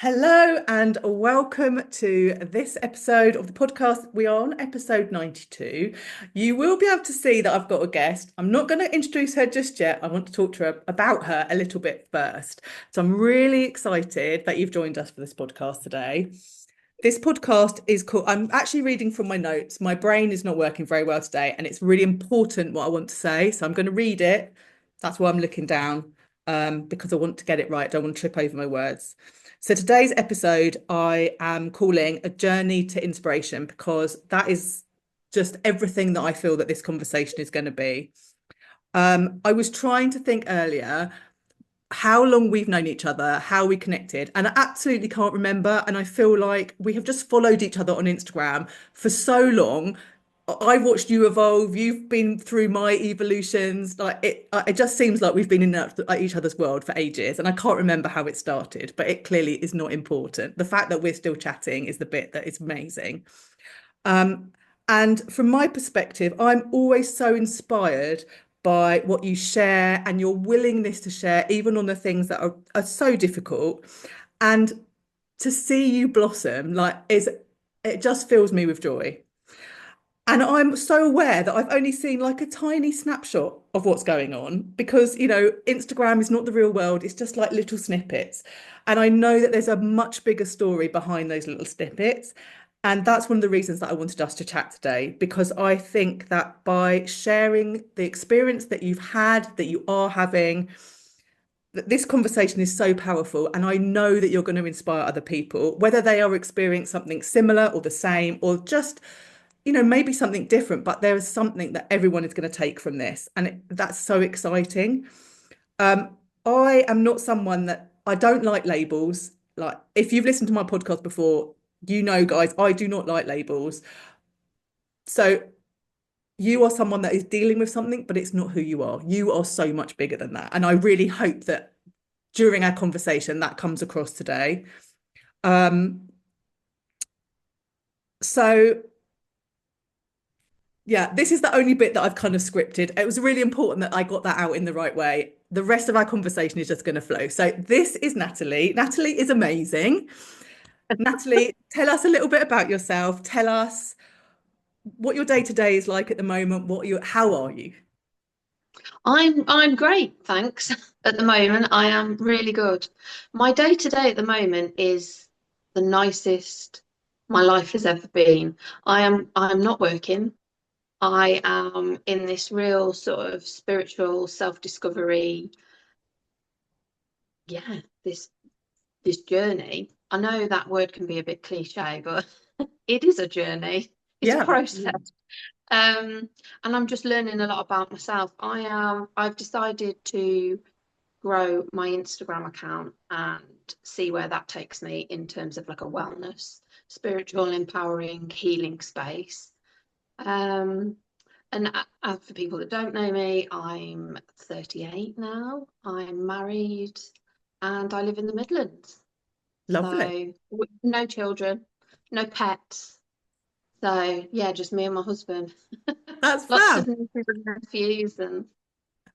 Hello and welcome to this episode of the podcast. We are on episode 92. You will be able to see that I've got a guest. I'm not going to introduce her just yet. I want to talk to her about her a little bit first. So I'm really excited that you've joined us for this podcast today. This podcast is called, I'm actually reading from my notes. My brain is not working very well today, and it's really important what I want to say. So I'm going to read it. That's why I'm looking down, because I want to get it right. I don't want to trip over my words. So today's episode, I am calling a journey to inspiration because that is just everything that I feel that this conversation is going to be. I was trying to think earlier how long we've known each other, how we connected, and I absolutely can't remember. And I feel like we have just followed each other on Instagram for so long. I've watched you evolve. You've been through my evolutions. Like it just seems like we've been in each other's world for ages, and I can't remember how it started. But it clearly is not important. The fact that we're still chatting is the bit that is amazing. Um, and from my perspective, I'm always so inspired by what you share and your willingness to share, even on the things that are so difficult. And to see you blossom, like, is it just fills me with joy. And I'm so aware that I've only seen like a tiny snapshot of what's going on because, Instagram is not the real world. It's just like little snippets. And I know that there's a much bigger story behind those little snippets. And that's one of the reasons that I wanted us to chat today, because I think that by sharing the experience that you've had, that you are having, that this conversation is so powerful. And I know that you're going to inspire other people, whether they are experiencing something similar or the same, or just maybe something different, but there is something that everyone is going to take from this. And that's so exciting. I am not someone that I don't like labels. Like, if you've listened to my podcast before, guys, I do not like labels. So you are someone that is dealing with something, but it's not who you are. You are so much bigger than that. And I really hope that during our conversation that comes across today. Um, so Yeah, this is the only bit that I've kind of scripted. It was really important that I got that out in the right way. The rest of our conversation is just going to flow. So this is Natalie. Natalie is amazing. Natalie, tell us a little bit about yourself. Tell us what your day to day is like at the moment. How are you? I'm great, thanks. At the moment, I am really good. My day to day at the moment is the nicest my life has ever been. I'm not working. I am in this real sort of spiritual self-discovery, yeah, this journey. I know that word can be a bit cliche, but it is a journey. It's a Yeah. process. And I'm just learning a lot about myself. I've decided to grow my Instagram account and see where that takes me in terms of like a wellness, spiritual, empowering, healing space. Um, and for people that don't know me, I'm 38 now. I'm married and I live in the Midlands. Lovely. So no children, no pets. So yeah, just me and my husband. That's Lots fab. of nieces and nephews but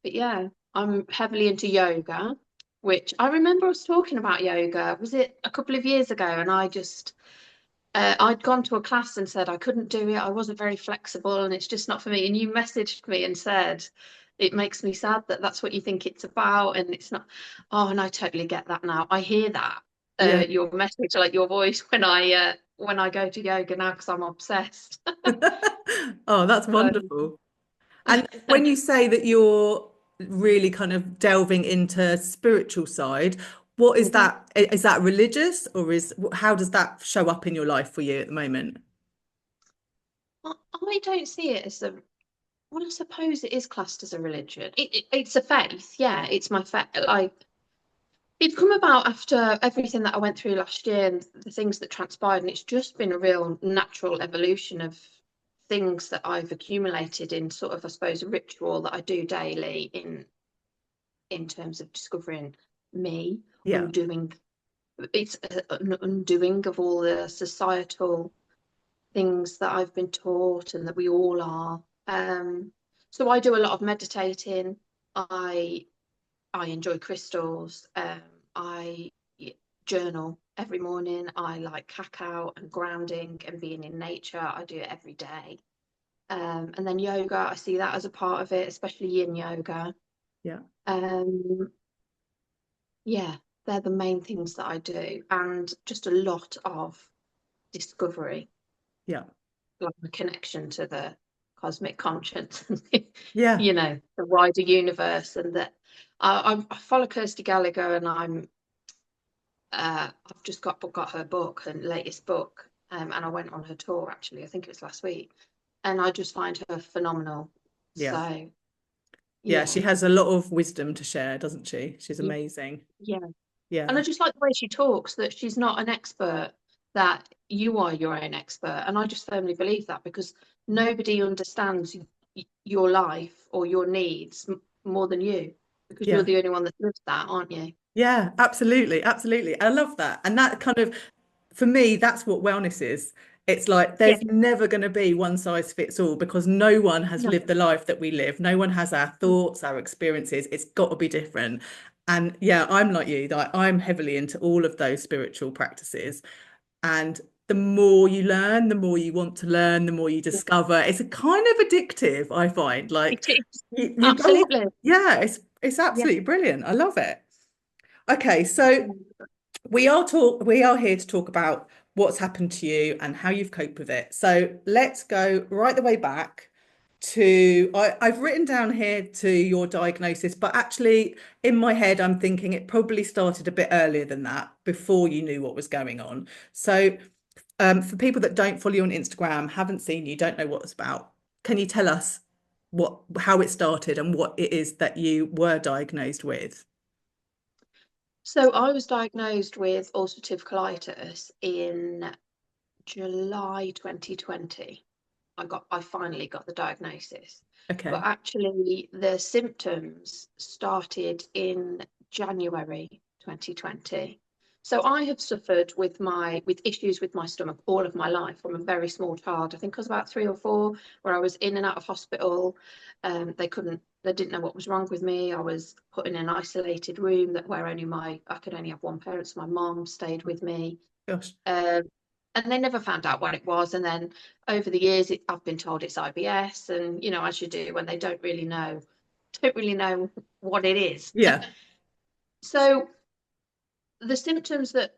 yeah, I'm heavily into yoga, which I remember us talking about yoga. Was it a couple of years ago? And I'd gone to a class and said I couldn't do it. I wasn't very flexible and it's just not for me. And you messaged me and said, it makes me sad that that's what you think it's about. And it's not. Oh, and I totally get that now. I hear that, Yeah. your message, like your voice when I go to yoga now because I'm obsessed. Oh, that's So, wonderful. And when you say that you're really kind of delving into spiritual side, what is mhm. that? Is that religious, or how does that show up in your life for you at the moment? I don't see it as a well, I suppose it is classed as a religion. It's a faith, yeah. It's my faith. Like it's come about after everything that I went through last year and the things that transpired, and it's just been a real natural evolution of things that I've accumulated in sort of, I suppose, a ritual that I do daily in terms of discovering me, Yeah. undoing. It's an undoing of all the societal things that I've been taught and that we all are. So I do a lot of meditating. I I enjoy crystals. I journal every morning. I like cacao and grounding and being in nature. I do it every day. And then yoga, I see that as a part of it, especially yin yoga. Yeah. Um, yeah, they're the main things that I do, and just a lot of discovery, Yeah. like a connection to the cosmic conscience, Yeah. the wider universe, and that I follow Kirsty Gallagher, and I've just got her book and latest book, and I went on her tour actually. I think it was last week, and I just find her phenomenal. Yeah. So Yeah. yeah, She has a lot of wisdom to share, doesn't she? She's yeah, amazing. yeah. And I Yeah. just like the way she talks, that she's not an expert, that you are your own expert. And I just firmly believe that, because nobody understands your life or your needs more than you, because you're Yeah. the only one that lives that, aren't you? Yeah, absolutely. Absolutely. I love that. And that kind of, for me, that's what wellness is. It's like Yeah. there's never going to be one size fits all because no one has No. lived the life that we live. No one has our thoughts, our experiences. It's got to be different. And yeah, I'm like you, that I'm heavily into all of those spiritual practices. And the more you learn, the more you want to learn, the more you Yeah. discover. It's a kind of addictive, I find. It Like is. you go, Absolutely. yeah, it's Yeah. absolutely brilliant. I love it. Okay, so we are here to talk about what's happened to you and how you've coped with it. So let's go right the way back to I've written down here to your diagnosis, but actually in my head I'm thinking it probably started a bit earlier than that, before you knew what was going on. So for people that don't follow you on Instagram, haven't seen you, don't know what it's about, can you tell us how it started and what it is that you were diagnosed with? So I was diagnosed with ulcerative colitis in July 2020. I finally got the diagnosis. But Okay. actually the symptoms started in January 2020. So I have suffered with issues with my stomach all of my life from a very small child. I think I was about 3 or 4, where I was in and out of hospital. They didn't know what was wrong with me. I was put in an isolated room where I could only have one parent, so my mom stayed with me. Gosh. Um, and they never found out what it was. And then over the years, I've been told it's IBS, and as you do when they don't really know what it is. Yeah. So the symptoms that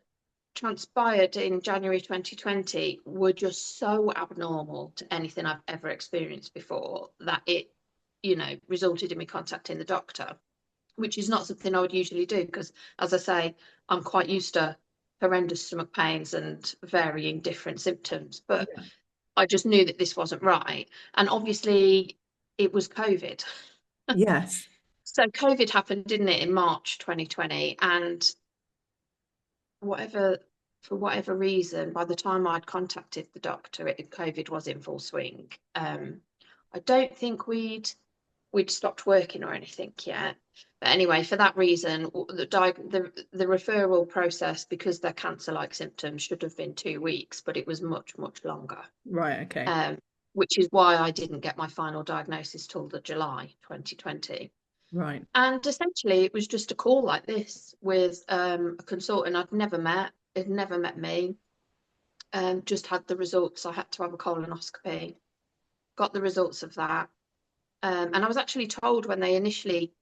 transpired in January 2020 were just so abnormal to anything I've ever experienced before, that it, resulted in me contacting the doctor, which is not something I would usually do, because, as I say, I'm quite used to horrendous stomach pains and varying different symptoms. But Yeah. I just knew that this wasn't right. And obviously, it was COVID. Yes. So COVID happened, didn't it, in March 2020? And whatever, for whatever reason, by the time I'd contacted the doctor, COVID was in full swing. I don't think we'd stopped working or anything yet. But anyway, for that reason, the referral process, because they're cancer-like symptoms, should have been 2 weeks, but it was much, much longer. Right. Okay. Um, which is why I didn't get my final diagnosis till the July 2020. Right. And essentially, it was just a call like this with a consultant had never met me, just had the results. I had to have a colonoscopy, got the results of that. And I was actually told when they initially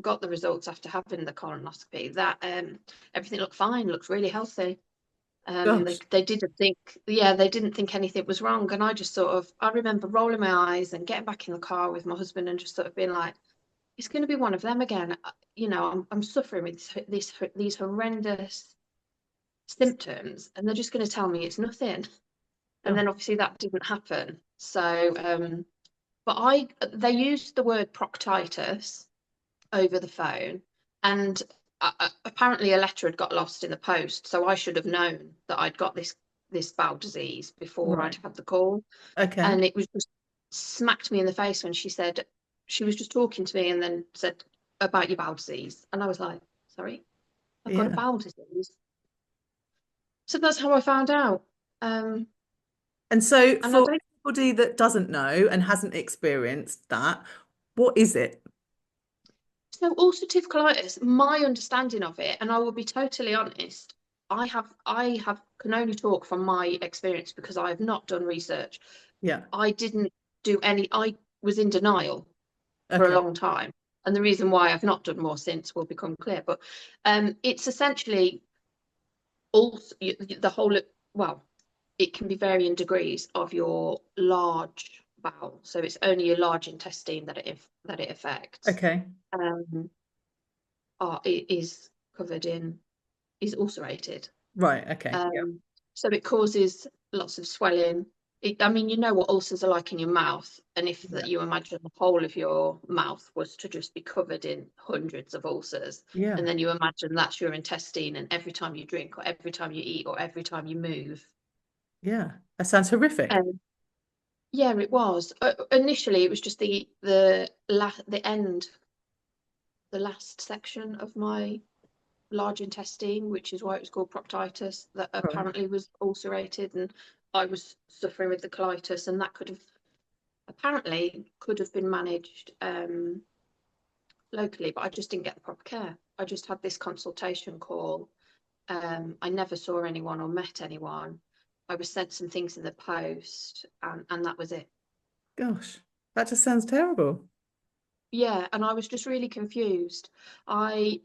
got the results after having the colonoscopy that everything looked fine, looked really healthy. They, Gosh. they didn't think, yeah, they didn't think anything was wrong. And I remember rolling my eyes and getting back in the car with my husband and just sort of being like, it's going to be one of them again. I'm suffering with these horrendous symptoms, and they're just going to tell me it's nothing. And Gosh. then obviously that didn't happen. So, but they used the word proctitis over the phone, and apparently a letter had got lost in the post, so I should have known that I'd got this bowel disease before I'd Right. had the call. Okay. And it was just smacked me in the face when she was just talking to me and then said about your bowel disease, and I was like, sorry, I've got a Yeah. bowel disease. So that's how I found out. um And so and I for don't anybody that doesn't know and hasn't experienced that, what is it? So ulcerative colitis, my understanding of it, and I will be totally honest, I have can only talk from my experience because I have not done research. Yeah. I didn't do any. I was in denial for a Okay. long time, and the reason why I've not done more since will become clear. But it's essentially also the whole. Well, it can be varying degrees of your large bowel. So it's only your large intestine that it affects. Okay. Um, it is covered in is ulcerated. Right. Okay. Yeah. Um, so it causes lots of swelling. I mean, you know what ulcers are like in your mouth, and if that Yeah. you imagine the whole of your mouth was to just be covered in hundreds of ulcers, and Yeah. then you imagine that's your intestine, and every time you drink, or every time you eat, or every time you move. Yeah. That sounds horrific. Um, yeah, it was. Initially, it was just the last section of my large intestine, which is why it was called proctitis, that Right. apparently was ulcerated, and I was suffering with the colitis, and that could have been managed locally, but I just didn't get the proper care. I just had this consultation call. I never saw anyone or met anyone. I was sent some things in the post, and that was it. Gosh, that just sounds terrible. Yeah, and I was just really confused. I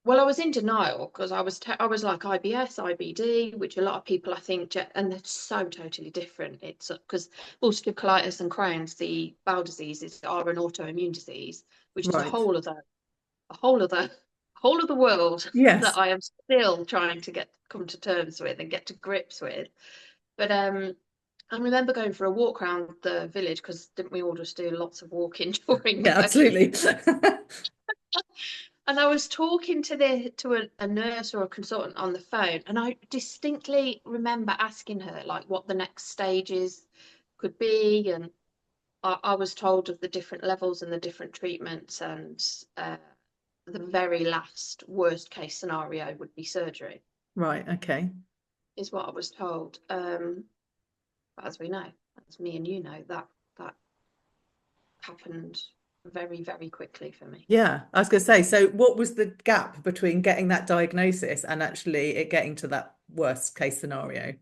Well, I was in denial because I was like IBS, IBD, which a lot of people I think, and they're so totally different. It's because ulcerative colitis and Crohn's, the bowel diseases, are an autoimmune disease, which is Right. a whole of the world that Yes. I am still trying to come to terms with and get to grips with. But I remember going for a walk around the village because didn't we all just do lots of walking during Yeah, COVID? absolutely. And I was talking to a nurse or a consultant on the phone, and I distinctly remember asking her like what the next stages could be, and I was told of the different levels and the different treatments, and the very last worst case scenario would be surgery, Right. Okay. is what I was told. But as we know, as me and you know, that happened very, very quickly for me. Yeah, I was going to say, so what was the gap between getting that diagnosis and actually it getting to that worst case scenario?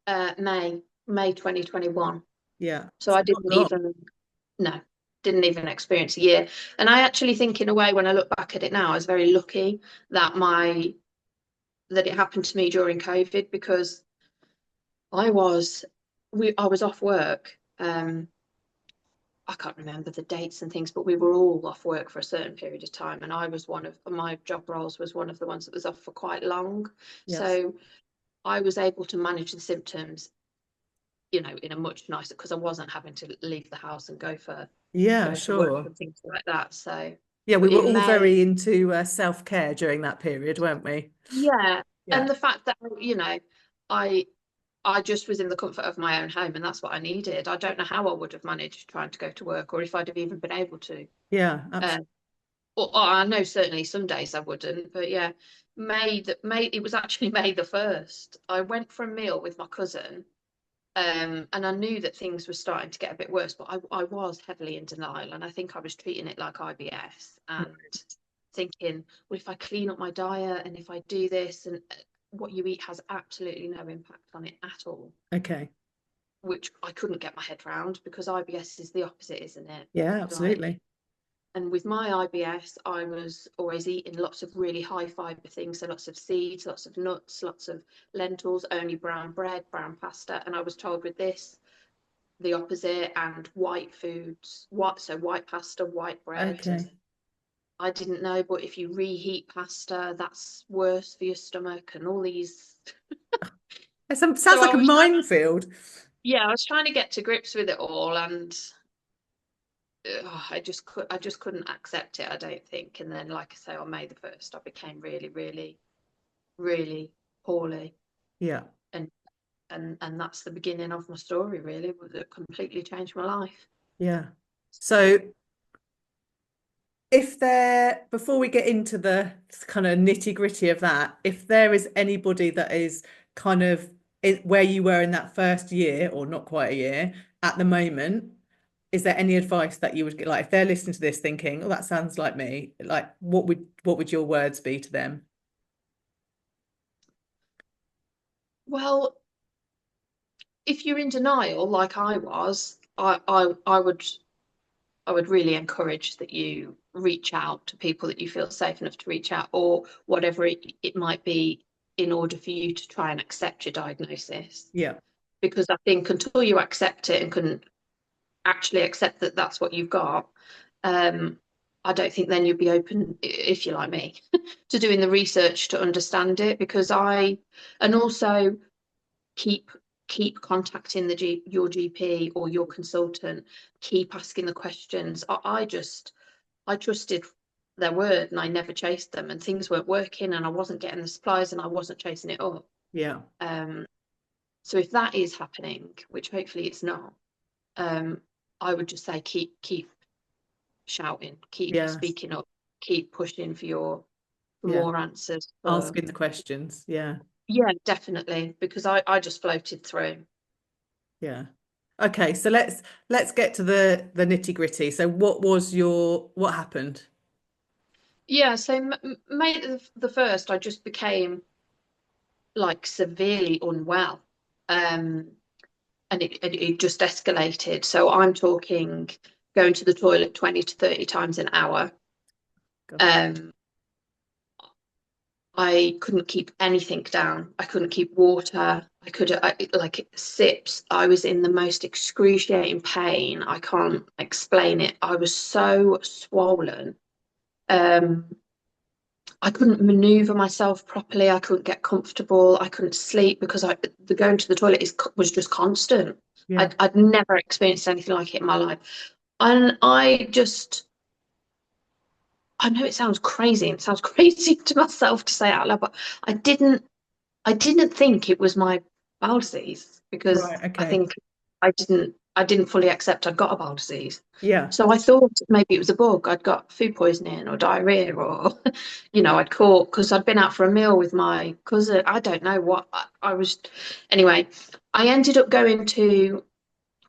May 2021. Yeah. So So I not didn't long. even no, didn't even experience a year. And I actually think in a way when I look back at it now, I was very lucky that that it happened to me during COVID because I was I was off work. I can't remember the dates and things, but we were all off work for a certain period of time. And I was one of my job roles was one of the ones that was off for quite long. Yes. So I was able to manage the symptoms, in a much nicer because I wasn't having to leave the house and Yeah, go to work sure. and things like that. So, Yeah, we but were in all May, very into self-care during that period, weren't we? yeah, Yeah. and the fact that I I just was in the comfort of my own home, and that's what I needed. I don't know how I would have managed trying to go to work, or if I'd have even been able to. Yeah, Uh, absolutely. or I know certainly some days I wouldn't, but yeah, May it was actually May the 1st. I went for a meal with my cousin. And I knew that things were starting to get a bit worse, but I was heavily in denial. And I think I was treating it like IBS and thinking, well, if I clean up my diet and if I do this, and what you eat has absolutely no impact on it at all, Okay. which I couldn't get my head round because IBS is the opposite, isn't it? Yeah, Like, absolutely. and with my IBS, I was always eating lots of really high fiber things, so lots of seeds, lots of nuts, lots of lentils, only brown bread, brown pasta. And I was told with this, the opposite, and white foods, white pasta, white bread. And Okay. I didn't know, but if you reheat pasta, that's worse for your stomach, and all these. Sounds So like a minefield. I was trying to get to grips with it all, and I just couldn't accept it, I don't think. And then, like I say, on May the 1st, I became really, really, really poorly, Yeah. and and that's the beginning of my story, really. It completely changed my life. Yeah. So if there, before we get into the kind of nitty gritty of that, if there is anybody that is kind of where you were in that first year or not quite a year at the moment, is there any advice that you would get, like if they're listening to this thinking, oh, that sounds like me, like what would your words be to them? Well, if you're in denial, like I was, I would really encourage that you reach out to people that you feel safe enough to reach out, or whatever it might be, in order for you to try and accept your diagnosis. Yeah. Because I think until you accept it and can actually accept that that's what you've got, um, I don't think then you'd be open, if you're like me, to doing the research to understand it. And also keep keep contacting your GP or your consultant, keep asking the questions. I trusted their word and I never chased them, and things weren't working and I wasn't getting the supplies and I wasn't chasing it up. Yeah. Um, so if that is happening, which hopefully it's not, um, I would just say keep shouting, keep Yes. speaking up, keep pushing for Yeah. more answers. For Asking the questions. Yeah. Yeah, definitely, because I just floated through. Yeah. Okay, so let's get to the nitty gritty. So what happened? Yeah, so May the 1st, I just became like severely unwell. Um, and it just escalated. So I'm talking going to the toilet 20 to 30 times an hour. Gosh. Um, I couldn't keep anything down. I couldn't keep water. Like sips. I was in the most excruciating pain. I can't explain it. I was so swollen. Um, I couldn't maneuver myself properly. I couldn't get comfortable. I couldn't sleep because the going to the toilet was just constant. Yeah. I'd never experienced anything like it in my life. And I know it sounds crazy. It sounds crazy to myself to say it out loud, but I didn't, I didn't think it was my bowel disease, because Right. I Okay. think I didn't fully accept I'd got a bowel disease. Yeah. So I thought maybe it was a bug. I'd got food poisoning or diarrhea, or, I'd caught because I'd been out for a meal with my cousin. I don't know what I was. Anyway, I ended up going to,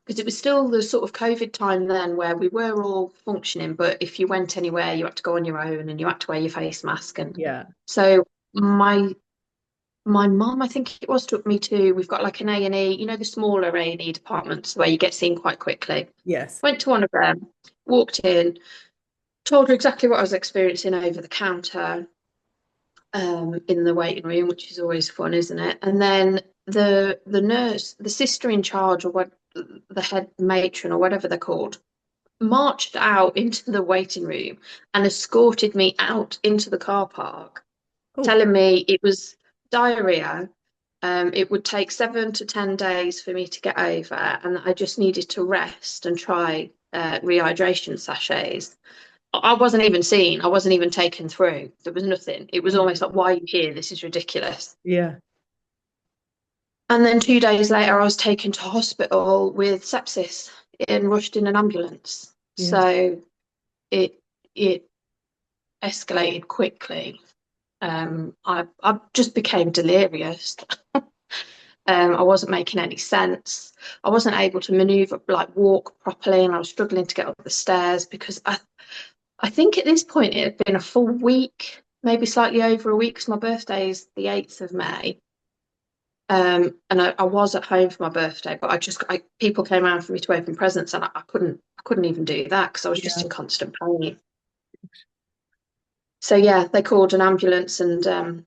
because it was still the sort of COVID time then where we were all functioning, but if you went anywhere, you had to go on your own and you had to wear your face mask. And Yeah. so my mum, I think it was, took me to, we've got like an A&E, the smaller A&E departments where you get seen quite quickly. Yes. Went to one of them, walked in, told her exactly what I was experiencing over the counter, in the waiting room, which is always fun, isn't it? And then the nurse, the sister in charge, or what, the head matron or whatever they're called, marched out into the waiting room and escorted me out into the car park, Oh, telling me it was diarrhea. It would take 7 to 10 days for me to get over, and I just needed to rest and try rehydration sachets. I wasn't even seen. I wasn't even taken through. There was nothing. It was almost like, why are you here? This is ridiculous. yeah. And then 2 days later, I was taken to hospital with sepsis and rushed in an ambulance. Yeah. So it it escalated quickly. I just became delirious. I wasn't making any sense. I wasn't able to maneuver, like walk properly, and I was struggling to get up the stairs because I think at this point it had been a full week, maybe slightly over a week, because my birthday is the 8th of May. And I was at home for my birthday, but people came around for me to open presents, and I couldn't even do that because I was just Yeah. in constant pain. So yeah, they called an ambulance, and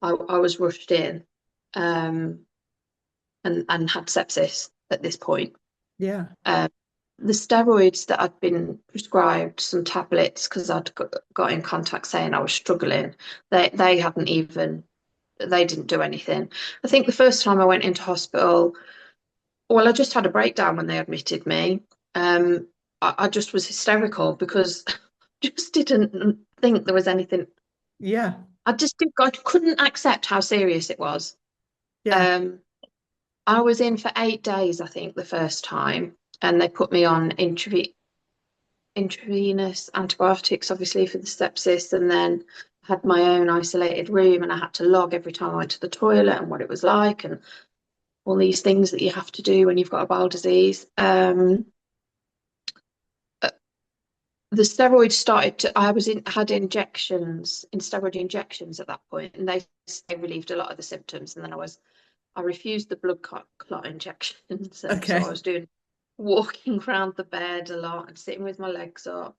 I was rushed in, um, and had sepsis at this point. Yeah. Um, the steroids that I'd been prescribed, some tablets, because I'd got in contact saying I was struggling, they hadn't even, they didn't do anything. I think the first time I went into hospital, well, I just had a breakdown when they admitted me. I just was hysterical because I just didn't think there was anything. Yeah. I couldn't accept how serious it was. Yeah. Um, I was in for 8 days, I think, the first time, and they put me on intravenous antibiotics, obviously for the sepsis, and then had my own isolated room, and I had to log every time I went to the toilet and what it was like, and all these things that you have to do when you've got a bowel disease. the steroids started to, had injections in steroid injections at that point, and they relieved a lot of the symptoms. And then I refused the blood clot injections, and so I Okay. was doing walking around the bed a lot and sitting with my legs up.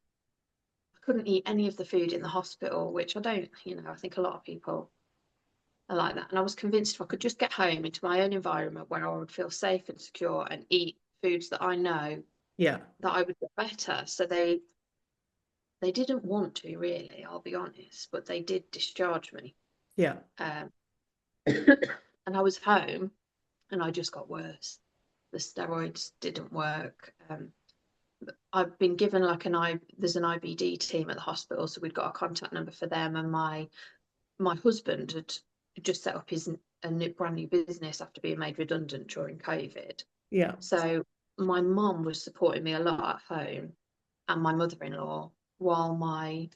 I couldn't eat any of the food in the hospital, which I don't, I think a lot of people are like that. And I was convinced if I could just get home into my own environment where I would feel safe and secure and eat foods that I know, Yeah. that I would get better. So they didn't want to really, I'll be honest, but they did discharge me. Yeah. Um, and I was home and I just got worse. The steroids didn't work. I've been given like there's an IBD team at the hospital, so we'd got a contact number for them. And my husband had just set up a brand new business after being made redundant during COVID. Yeah. So my mum was supporting me a lot at home, and my mother-in-law, while my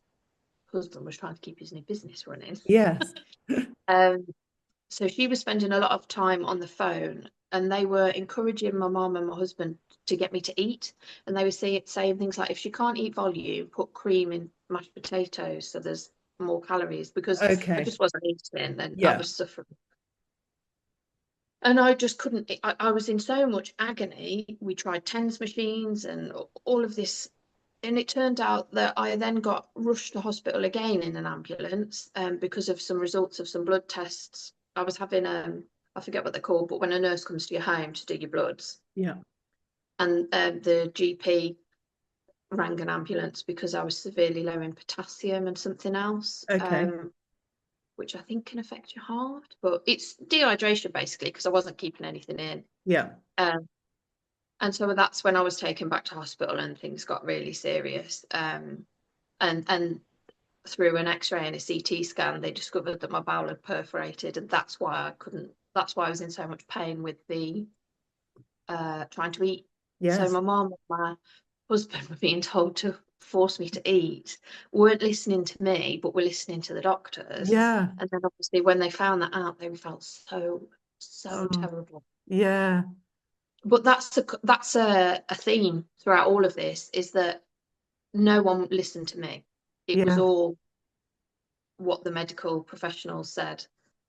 husband was trying to keep his new business running. Yes. Um, so she was spending a lot of time on the phone, and they were encouraging my mum and my husband to get me to eat. And they were saying things like, if she can't eat volume, put cream in mashed potatoes so there's more calories, because I Okay. just wasn't eating and I Yeah. was suffering. And I just couldn't, I was in so much agony. We tried TENS machines and all of this. And it turned out that I then got rushed to hospital again in an ambulance, because of some results of some blood tests. I was having, I forget what they're called, but when a nurse comes to your home to do your bloods, Yeah. and the GP rang an ambulance because I was severely low in potassium and something else, Okay. which I think can affect your heart, but it's dehydration basically because I wasn't keeping anything in. Yeah. Um, and so that's when I was taken back to hospital and things got really serious. And through an X-ray and a CT scan, they discovered that my bowel had perforated, and that's why I couldn't. That's why I was in so much pain with the trying to eat. So Yes. my mum and my husband were being told to force me to eat, weren't listening to me, but were listening to the doctors. Yeah. And then obviously when they found that out, they felt so Oh, terrible. yeah. But that's a theme throughout all of this, is that no one listened to me. It was Yeah. all what the medical professionals said.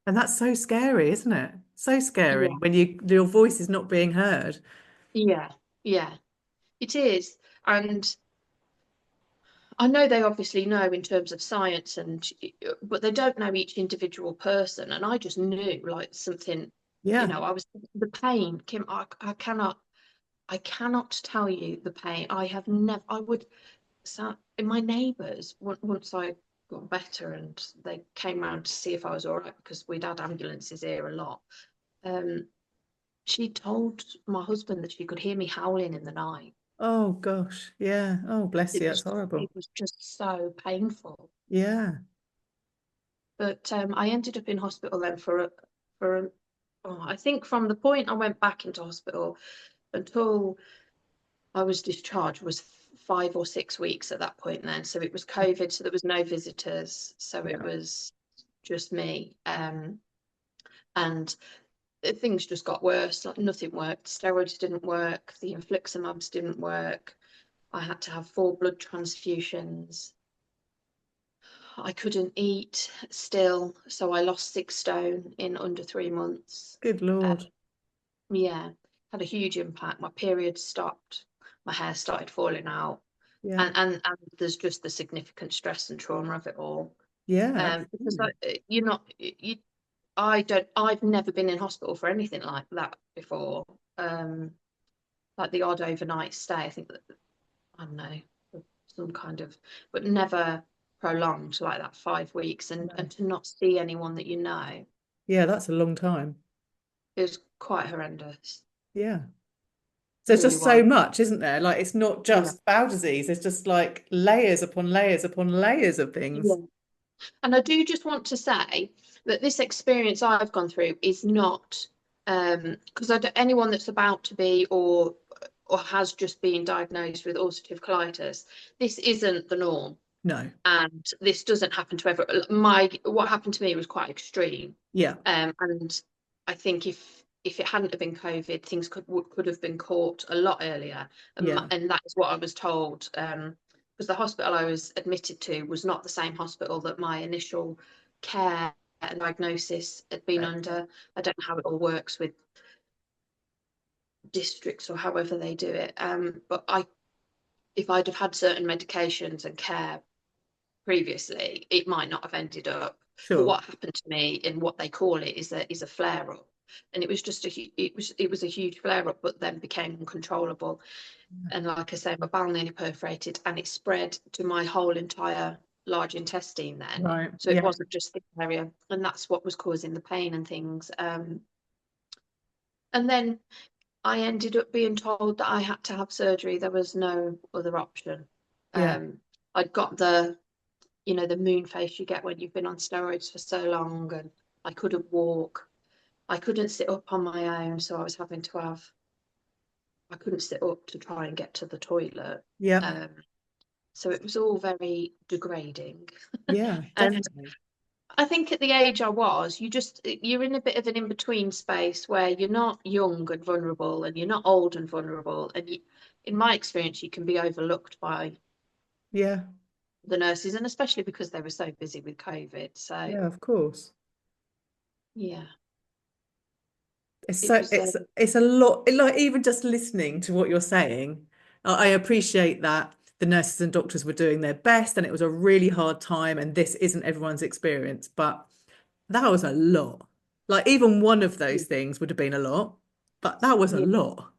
And that's so scary, isn't it? So scary Yeah, when your voice is not being heard. yeah, yeah, it is. And I know they obviously know in terms of science, but they don't know each individual person. And I just knew like something, Yeah. I was the pain, Kim. I cannot tell you the pain. I have never. I would. So my neighbours, once I got better and they came round to see if I was all right, because we'd had ambulances here a lot. Um, she told my husband that she could hear me howling in the night. Oh gosh. Yeah. Oh, bless It you. That's was it horrible. was just so painful. Yeah. But I ended up in hospital then oh, I think from the point I went back into hospital until I was discharged was 5 or 6 weeks at that point then. So it was COVID, so there was no visitors. So it Yeah. was just me. And things just got worse. Like nothing worked. Steroids didn't work. The infliximabs didn't work. I had to have 4 blood transfusions. I couldn't eat still, so I lost 6 stone in under 3 months. Good Uh, Lord. yeah, had a huge impact. My period stopped. My hair started falling out, Yeah. and there's just the significant stress and trauma of it all. Yeah, Because absolutely. you're not you. I've never been in hospital for anything like that before. Like the odd overnight stay. I think that, I don't know, some kind of, but never prolonged like that 5 weeks, and No. to not see anyone that you know Yeah, that's a long time. is quite horrendous. Yeah. So it's Really just so was. much, isn't there? Like it's not Yeah. just bowel disease, it's just like layers upon layers upon layers of Yeah. things. And I do just want to say that this experience I've gone through is not, because anyone that's about to be or has just been diagnosed with ulcerative colitis, this isn't the norm. No. And this doesn't happen to everyone. What happened to me was quite extreme. Yeah. And I think if it hadn't have been COVID, things could have been caught a lot earlier. Yeah. And that is what I was told. because the hospital I was admitted to was not the same hospital that my initial care and diagnosis had been Okay. under. I don't know how it all works with districts or however they do it. But if I'd have had certain medications and care previously, it might not have ended up. But Sure. what happened to me and what they call it is a flare up, and it was just a huge flare up, but then became uncontrollable. And like I say, my bowel nearly perforated, and it spread to my whole entire large intestine then. Right. So it Yeah. wasn't just the area, and that's what was causing the pain and things. And then I ended up being told that I had to have surgery. There was no other option. Yeah. Um, I'd got the moon face you get when you've been on steroids for so long, and I couldn't walk. I couldn't sit up on my own, so I couldn't sit up to try and get to the toilet. Yeah. Um, so it was all very degrading. Yeah. And Definitely. I think at the age I was, you're in a bit of an in-between space where you're not young and vulnerable and you're not old and vulnerable. And in my experience, you can be overlooked by Yeah. the nurses, and especially because they were so busy with COVID. So Yeah. Of course. yeah, It's it so was it's a lot. Like even just listening to what you're saying, I appreciate that the nurses and doctors were doing their best, and it was a really hard time, and this isn't everyone's experience, but that was a lot. Like even one of those things would have been a lot, but that was a yeah, lot.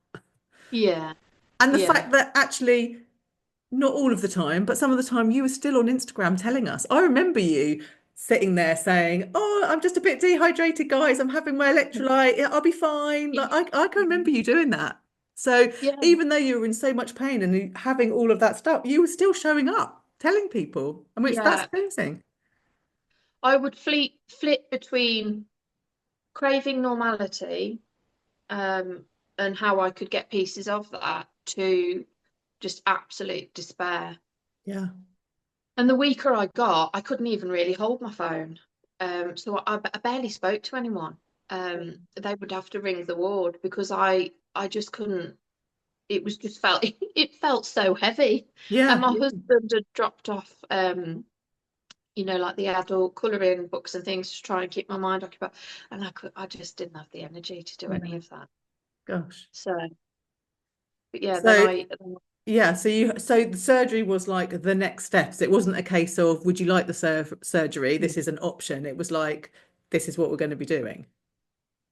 yeah, And the yeah, fact that actually not all of the time, but some of the time you were still on Instagram telling us. I remember you sitting there saying, "Oh, I'm just a bit dehydrated, guys. I'm having my electrolyte. Yeah, I'll be fine." Like I can remember you doing that. So yeah. even though you were in so much pain and having all of that stuff, you were still showing up, telling people. I mean, that's Yeah. amazing. I would flip between craving normality, um, and how I could get pieces of that to just absolute despair. Yeah, And the weaker I got, I couldn't even really hold my phone. So I barely spoke to anyone. They would have to ring the ward because I just couldn't. It was just felt it felt so heavy. And yeah, my husband had dropped off, like the adult colouring books and things to try and keep my mind occupied. And I just didn't have the energy to do any no, of that. gosh. So, but yeah, So yeah, so the surgery was like the next steps. It wasn't a case of would you like the surgery? This is an option. It was like this is what we're going to be doing.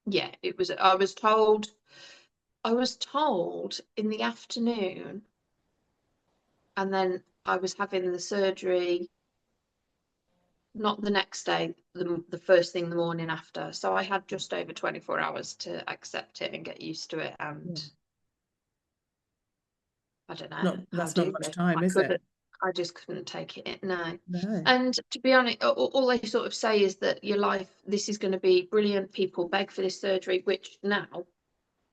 yeah, it was. I was told in the afternoon, and then I was having the surgery not the next day, the first thing the morning after. So I had just over 24 hours to accept it and get used to it. Yeah. And I don't know Not how that's not much deeply time, is it? I just couldn't take it. No. No. And to be honest, all they sort of say is that your life, this is going to be brilliant. People beg for this surgery, which now,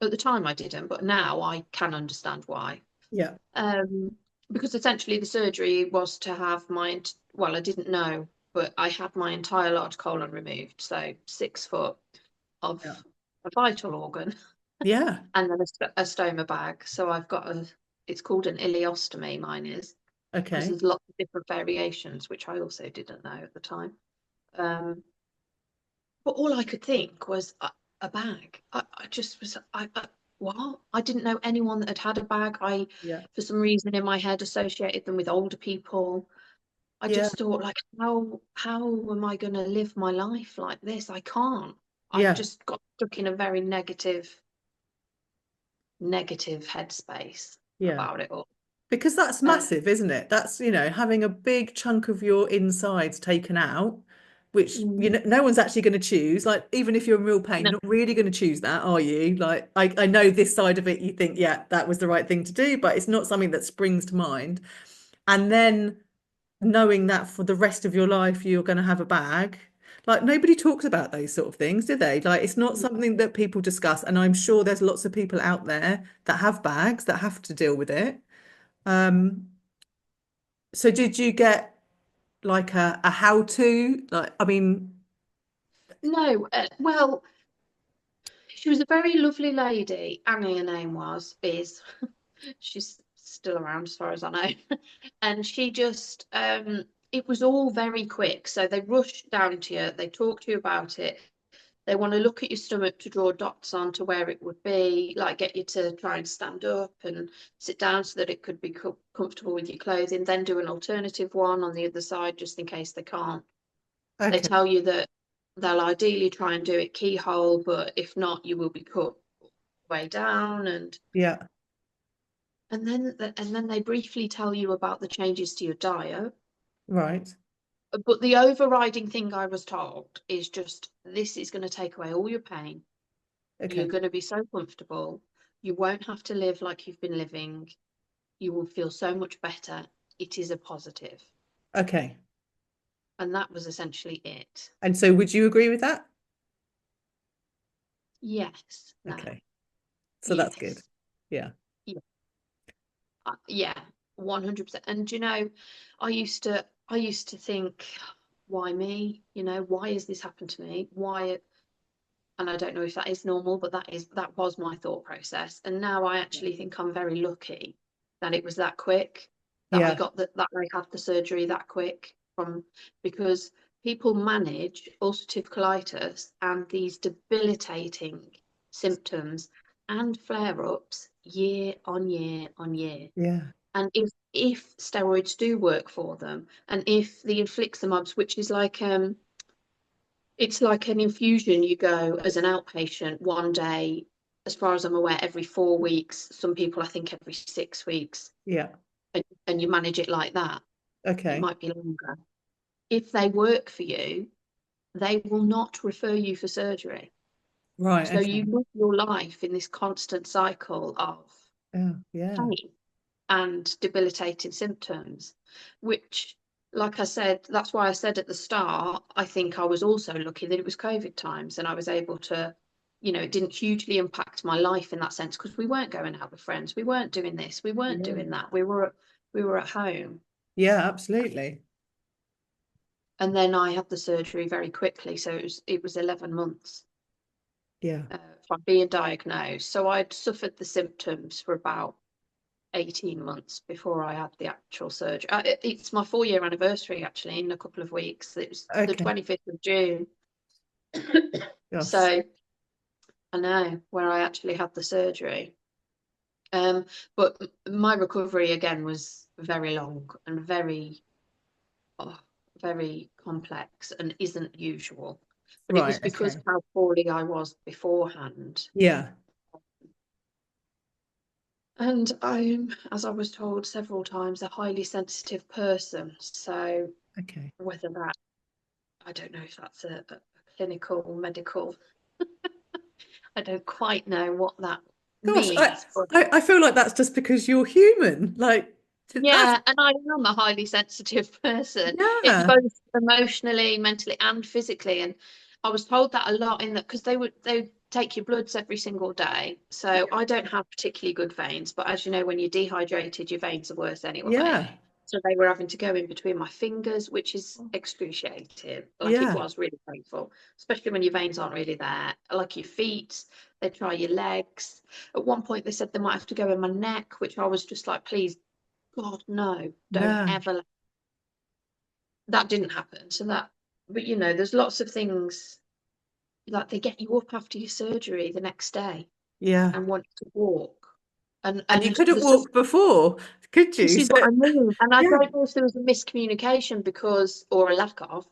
at the time I didn't, but now I can understand why. Yeah. Um, because essentially the surgery was to have well, I didn't know, but I had my entire large colon removed, so 6 foot of Yeah. a vital organ, Yeah. and then a stoma bag. So it's called an ileostomy, mine is, because Okay. there's lots of different variations, which I also didn't know at the time. Um, but all I could think was a bag. I just was, what? I didn't know anyone that had a bag. Yeah. For some reason in my head, associated them with older people. I Yeah. just thought, like, how am I going to live my life like this? I can't. I Yeah. just got stuck in a very negative headspace Yeah. about it all. Because that's Uh, massive, isn't it? That's, having a big chunk of your insides taken out, which, mm, no one's actually going to choose. Like, even if you're in real pain, no, you're not really going to choose that, are you? Like, I know this side of it, you think, yeah, that was the right thing to do, but it's not something that springs to mind. And then knowing that for the rest of your life, you're going to have a bag. Like, nobody talks about those sort of things, do they? Like, it's not something that people discuss. And I'm sure there's lots of people out there that have bags that have to deal with it. Um, so did you get like a how to? Like, I mean, no. Well, she was a very lovely lady. Annie, her name is. She's still around as far as I know. And she just, it was all very quick. So they rush down to you, they talk to you about it. They want to look at your stomach to draw dots on to where it would be, like get you to try and stand up and sit down so that it could be comfortable with your clothing, then do an alternative one on the other side just in case they can't. They Okay. tell you that they'll ideally try and do it keyhole, but if not, you will be cut way down. Yeah. And then they briefly tell you about the changes to your diet. Right. But the overriding thing I was told is just this is going to take away all your pain. You're Okay. going to be so comfortable. You won't have to live like you've been living. You will feel so much better. It is a positive. Okay. And that was essentially it. And so would you agree with that? Yes. No. Okay. So that's good. Yes. Yeah. Yeah. Yeah. 100%. And I used to think, why me? Why has this happened to me? Why? And I don't know if that is normal, but that was my thought process. And now I actually think I'm very lucky that it was that quick, that I Yeah. got that I had the surgery that quick because people manage ulcerative colitis and these debilitating symptoms and flare-ups year on year on year. Yeah. And if steroids do work for them, and if the infliximabs, which is like it's like an infusion. You go as an outpatient one day, as far as I'm aware, every 4 weeks. Some people, I think, every 6 weeks, Yeah. and you manage it like that. It Okay. might be longer. If they work for you, they will not refer you for surgery. Right. So you Okay. live your life in this constant cycle of Yeah. Yeah. pain and debilitating symptoms, which, like I said, that's why I said at the start, I think I was also lucky that it was COVID times and I was able to, it didn't hugely impact my life in that sense because we weren't going out with friends, we weren't doing this, we weren't Yeah. doing that, we were at home. Yeah, absolutely. And then I had the surgery very quickly, so it was 11 months Yeah. from being diagnosed. So I'd suffered the symptoms for about 18 months before I had the actual surgery. It's my 4-year anniversary actually in a couple of weeks. It was the Okay. 25th of June. Gosh. So I know where I actually had the surgery. But my recovery again was very long and oh, very complex and isn't usual. But it was Right. because Okay. of how poorly I was beforehand. Yeah. And I'm, as I was told several times, a highly sensitive person. So Okay. whether that, I don't know if that's a clinical, medical, I don't quite know what that Gosh, means. But I feel like that's just because you're human. Like that's yeah, and I am a highly sensitive person. It's yeah. both emotionally, mentally, and physically. And I was told that a lot in that because they take your bloods every single day. So I don't have particularly good veins, but as you know, when you're dehydrated, your veins are worse anyway. Yeah. So they were having to go in between my fingers, which is excruciating. Like it Yeah. was really painful, especially when your veins aren't really there. Like your feet, they try your legs. At one point, they said they might have to go in my neck, which I was just like, please, God, no, don't No. ever. That didn't happen. But there's lots of things like they get you up after your surgery the next day Yeah. and want you to walk. And And you and couldn't walk before, could this you? is So what I mean. And I yeah. don't know if there was a miscommunication or a lack of.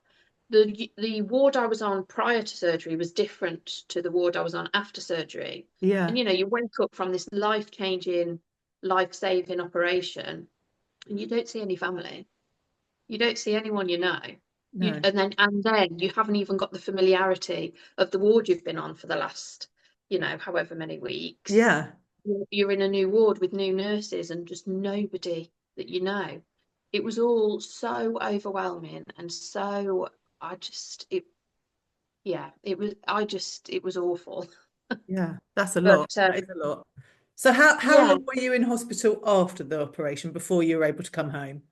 The ward I was on prior to surgery was different to the ward I was on after surgery. Yeah. And you wake up from this life-changing, life-saving operation and you don't see any family. You don't see anyone you know. No. And then you haven't even got the familiarity of the ward you've been on for the last, however many weeks. Yeah. You're in a new ward with new nurses and just nobody that you know. It was all so overwhelming and so I just it yeah, it was awful. Yeah. That's a lot. But That is a lot. So how yeah, long were you in hospital after the operation before you were able to come home?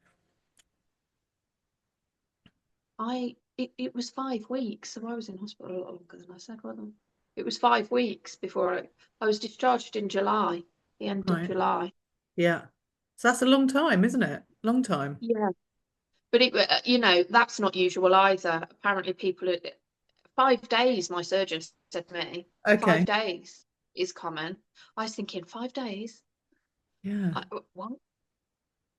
it was 5 weeks, so I was in hospital a lot longer than I said, wasn't it? It was 5 weeks before I was discharged in July, the end of Right. July. Yeah. So that's a long time, isn't it? Long time. Yeah. But that's not usual either. Apparently, 5 days, my surgeon said to me, five Okay. days is common. I was thinking, 5 days? Yeah. What?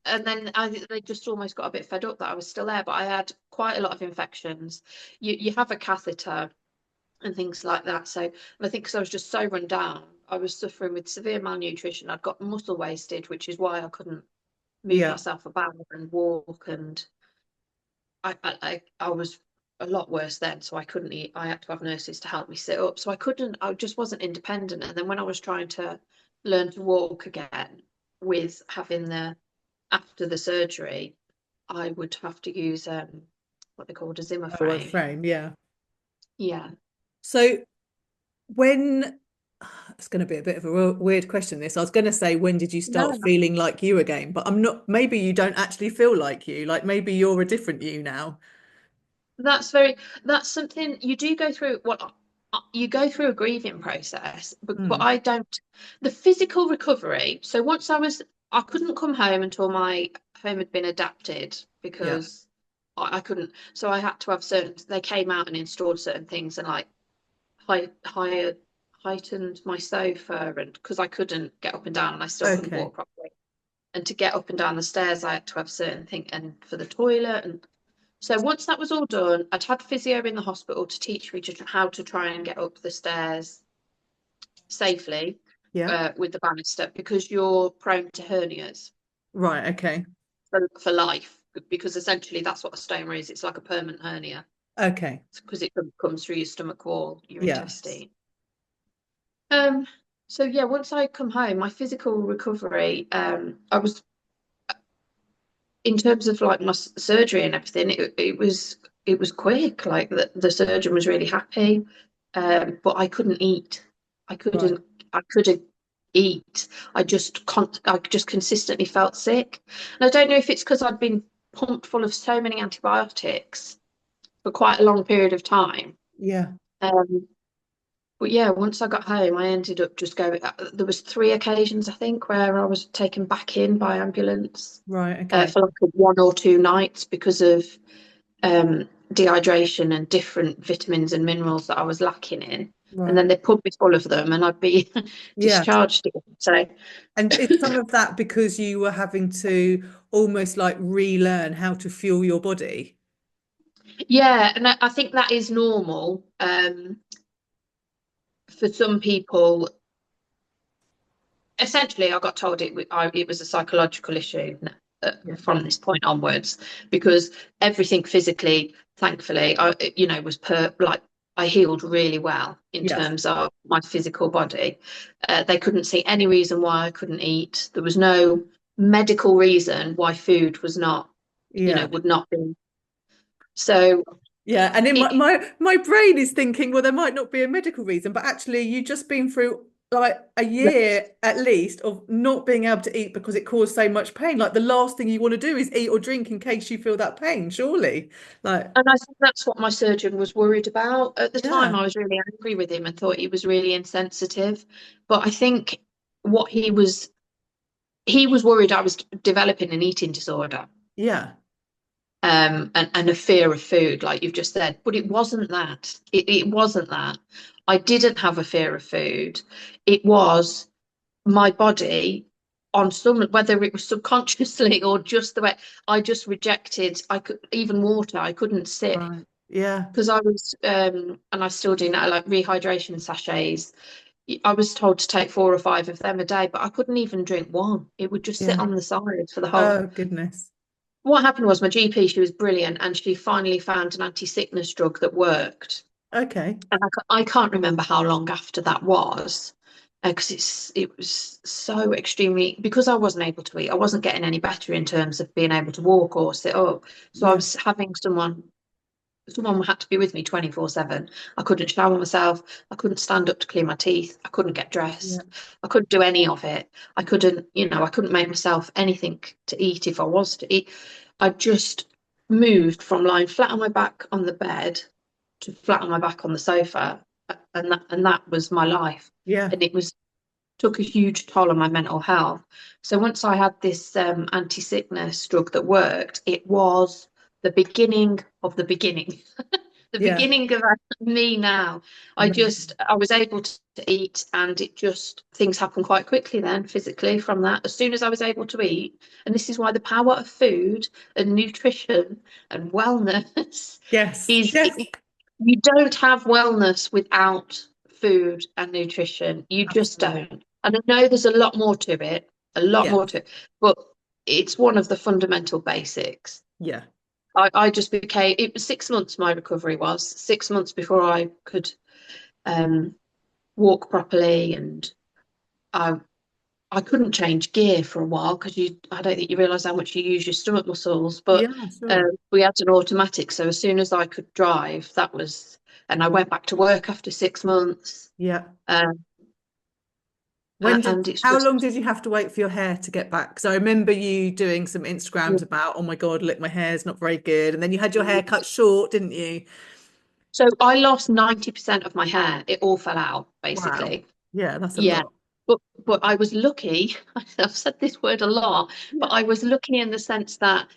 And then they just almost got a bit fed up that I was still there. But I had quite a lot of infections. You have a catheter and things like that. So, and I think because I was just so run down, I was suffering with severe malnutrition. I'd got muscle wasted, which is why I couldn't move Yeah. myself about and walk. And I was a lot worse then, so I couldn't eat. I had to have nurses to help me sit up. So I just wasn't independent. And then when I was trying to learn to walk again with having after the surgery, I would have to use what they called a Zimmer Oh, a frame. frame. Yeah. Yeah. So when it's going to be a bit of a weird question, this. I was going to say, when did you start No, feeling like you again? But I'm not, maybe you don't actually feel like you. Like maybe you're a different you now. that's very, that's something you do go through. What you go through a grieving process, but Mm. I don't. The physical recovery. So once I couldn't come home until my home had been adapted Yeah. because I couldn't. So I had to have certain. They came out and installed certain things and like higher heightened my sofa and because I couldn't get up and down and I still couldn't Okay. walk properly. And to get up and down the stairs, I had to have certain things and for the toilet and so once that was all done, I'd had physio in the hospital to teach me how to try and get up the stairs safely Yeah. with the banister because you're prone to hernias Right. Okay. for life. Because essentially that's what a stoma is. It's like a permanent hernia Okay. because it comes through your stomach wall, your Yes. intestine. Um, so yeah, once I come home, my physical recovery, I was in terms of like my surgery and everything, it was quick. Like the surgeon was really happy, but I couldn't eat. I Right. couldn't. I couldn't eat. I just consistently felt sick, and I don't know if it's because I'd been pumped full of so many antibiotics for quite a long period of time. Yeah. Um, but yeah, once I got home, I ended up just going. There was 3 occasions I think where I was taken back in by ambulance Right. Okay. for like 1 or 2 nights because of dehydration and different vitamins and minerals that I was lacking in. And Right. then they put me full of them and I'd be Yeah. discharged again. So And it's some of that because you were having to almost like relearn how to fuel your body. yeah, and I think that is normal. For some people, essentially, I got told it was a psychological issue Yeah. from this point onwards because everything physically, thankfully, was like I healed really well in Yes. terms of my physical body. They couldn't see any reason why I couldn't eat. There was no medical reason why food was not, Yeah. would not be. So Yeah. And in it, my brain is thinking, well, there might not be a medical reason, but actually you just been through like a year at least of not being able to eat because it caused so much pain. Like the last thing you want to do is eat or drink in case you feel that pain, surely. Like, and I think that's what my surgeon was worried about. At the time, yeah. I was really angry with him and thought he was really insensitive. But I think what he was worried I was developing an eating disorder, Yeah. and a fear of food, like you've just said. But it wasn't that. It wasn't that. I didn't have a fear of food. It was my body on some, whether it was subconsciously or just the way I just rejected. I could even water. I couldn't sip Right. Yeah. because I was, and I still do now, like rehydration sachets. I was told to take 4 or 5 of them a day, but I couldn't even drink one. It would just sit Yeah. on the side for the whole. Oh, goodness. What happened was my GP, she was brilliant, and she finally found an anti-sickness drug that worked. Okay. And I can't remember how long after that was, because it was so extremely because I wasn't able to eat. I wasn't getting any better in terms of being able to walk or sit up. So I Yeah. was having someone had to be with me 24/7. I couldn't shower myself. I couldn't stand up to clean my teeth. I couldn't get Yeah. dressed. I couldn't do any of it. I couldn't make myself anything to eat if I was to eat. I just moved from lying flat on my back on the bed to flat on my back on the sofa. And that was my life. Yeah. And it was took a huge toll on my mental health. So once I had this anti-sickness drug that worked, it was the beginning of the beginning. The Yeah. beginning of me now. Amazing. I was able to eat, and it just, things happen quite quickly then physically from that. As soon as I was able to eat, and this is why the power of food and nutrition and wellness Yes. is, Yes. you don't have wellness without food and nutrition. You just Absolutely. don't. And I know there's a lot more to it, a lot Yeah. more to it, but it's one of the fundamental basics. Yeah. I just became, it was 6 months my recovery was, 6 months before I could um, walk properly, and I I couldn't change gear for a while because I don't think you realise how much you use your stomach muscles. But Yeah, sure. we had an automatic, so as soon as I could drive, that was, and I went back to work after 6 months. Yeah. Um, and it's How just, long did you have to wait for your hair to get back? Because I remember you doing some Instagrams about, oh my God, look, my hair's not very good. And then you had your hair cut short, didn't you? so I lost 90% of my hair. It all fell out, Wow. basically. Yeah, that's a Yeah. lot. But I was lucky. I've said this word a lot, but Yeah. I was lucky in the sense that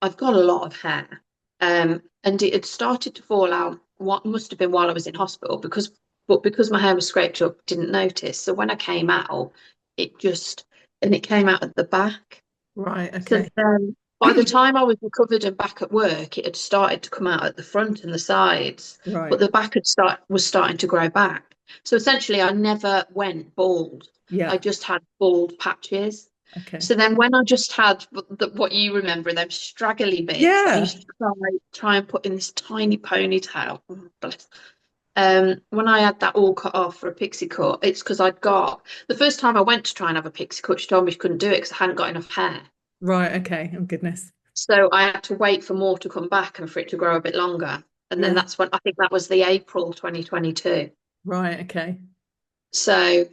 I've got a lot of hair. And it had started to fall out what must have been while I was in hospital, because my hair was scraped up, didn't notice. So when I came out, it just, and it came out at the back. Right. So Okay. then by the time I was recovered and back at work, it had started to come out at the front and the sides, but Right. the back was starting to grow back. So essentially, I never went bald. I Yeah. just had bald patches. Okay. So then, when I just had what you remember, them straggly bits that I Yeah. used to try and put in this tiny ponytail. Oh, bless. When I had that all cut off for a pixie cut, it's because I'd got, the first time I went to try and have a pixie cut, she told me she couldn't do it because I hadn't got enough hair. Right. Okay. Oh, goodness. So I had to wait for more to come back and for it to grow a bit longer. And then Yeah. that's when, I think that was the April 2022. Right. Okay. So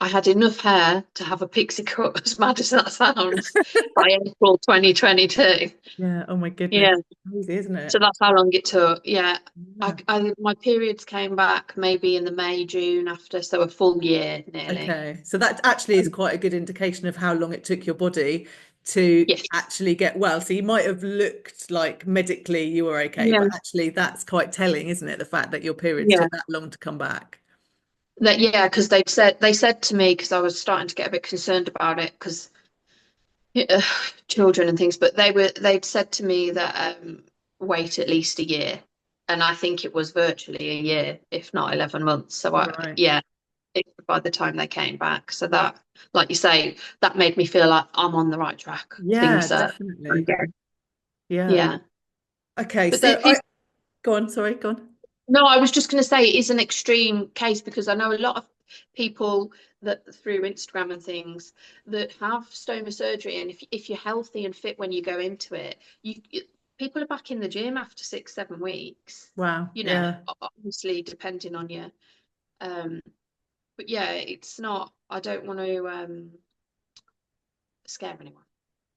I had enough hair to have a pixie cut, as mad as that sounds, by April 2022. Yeah. Oh my goodness. Yeah. Crazy, isn't So it? that's how long it took. Yeah. Yeah. My periods came back maybe in the May, June after, so a full year nearly. Okay. So that actually is quite a good indication of how long it took your body to Yes. actually get well. So you might have looked like medically you were okay, Yeah. but actually that's quite telling, isn't it? The fact that your periods Yeah. took that long to come back. That, yeah, because they said to me, because I was starting to get a bit concerned about it because children and things, but they'd said to me that wait at least a year, and I think it was virtually a year, if not 11 months. So Right. yeah, by the time they came back, so that, like you say, that made me feel like I'm on the right track. Yeah, Things are definitely. going, Yeah. yeah. Okay. But So I go on, sorry, go on. no, I was just going to say it is an extreme case because I know a lot of people that through Instagram and things that have stoma surgery, and if you're healthy and fit when you go into it, people are back in the gym after 6, 7 weeks. Wow. You know, Yeah. obviously depending on you. Um, but yeah, it's not. I don't want to scare anyone.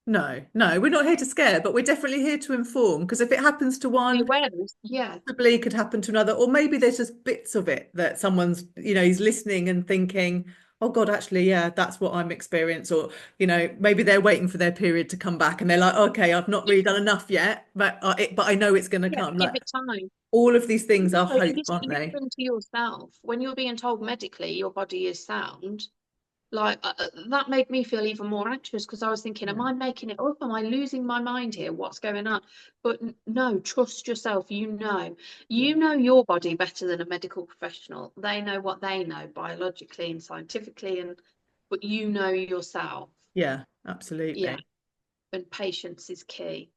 No, no, we're not here to scare, but we're definitely here to inform because if it happens to The one, awareness, yeah, possibly could happen to another, or maybe there's just bits of it that someone's, he's listening and thinking, oh God, actually, yeah, that's what I'm experiencing. Or, maybe they're waiting for their period to come back and they're like, okay, I've not really done enough yet, but I know it's going to yeah, come. give Like it time. all of these things are So hope, aren't they? listen to yourself. When you're being told medically your body is sound, like that made me feel even more anxious because I was thinking, am Yeah, I making it up? Am I losing my mind here? What's going on? But no, trust yourself. yeah, You know your body better than a medical professional. They know what they know biologically and scientifically, and but you know yourself. yeah, Yeah, absolutely. and patience is key.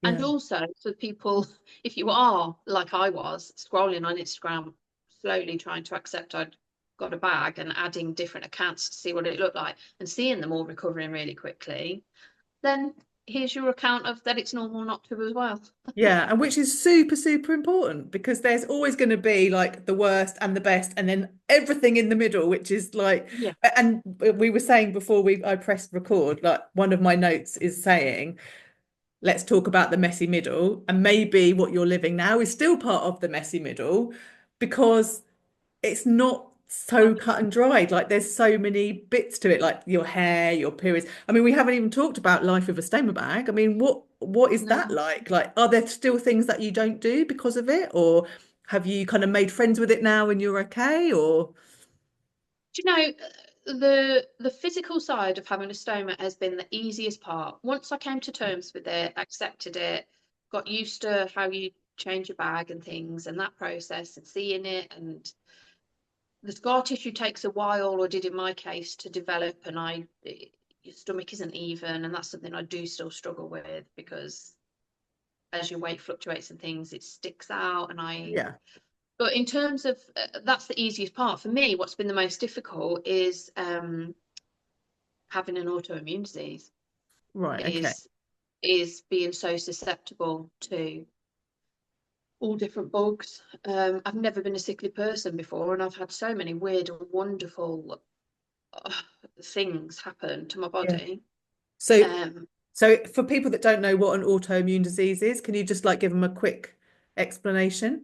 And Yeah, also for people, if you are like I was, scrolling on Instagram, slowly trying to accept I'd got a bag and adding different accounts to see what it looked like and seeing them all recovering really quickly, then here's your account of that it's normal not to as well. yeah, and which is super, super important because there's always going to be like the worst and the best, and then everything in the middle, which is like, Yeah. and we were saying before I pressed record, like one of my notes is saying, let's talk about the messy middle, and maybe what you're living now is still part of the messy middle because it's not. so cut and dried. Like there's so many bits to it, like your hair, your periods. I mean, we haven't even talked about life with a stoma bag. I mean, what is that No. like? Like, are there still things that you don't do because of it, or have you kind of made friends with it now and you're okay? Or Do you know, the physical side of having a stoma has been the easiest part. Once I came to terms with it, accepted it, got used to how you change your bag and things and that process and seeing it, and the scar tissue takes a while, or did in my case, to develop, and your stomach isn't even, and that's something I do still struggle with because as your weight fluctuates and things, it sticks out, and I yeah, but in terms of that's the easiest part for me. What's been the most difficult is having an autoimmune disease, right, okay, is being so susceptible to all different bugs. I've never been a sickly person before, and I've had so many weird and wonderful uh, things happen to my yeah. body. So, Um, so for people that don't know what an autoimmune disease is, can you just like give them a quick explanation?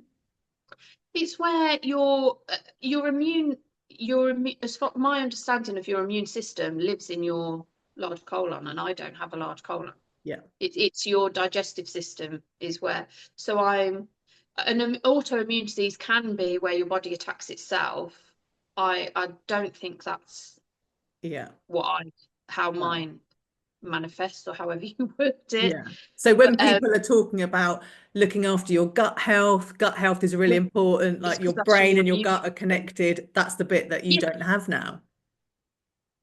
it's where your as far my understanding of your immune system lives in your large colon, and I don't have a large colon. Yeah, It's your digestive system is where. So I'm an autoimmune disease can be where your body attacks itself. I don't think that's yeah. what I how Right. mine manifests, or however you worked it. Yeah. So when But people are talking about looking after your gut health is really yeah, important, it's like your because that's brain your and your immune gut are system. connected. That's the bit that you Yeah, don't have now.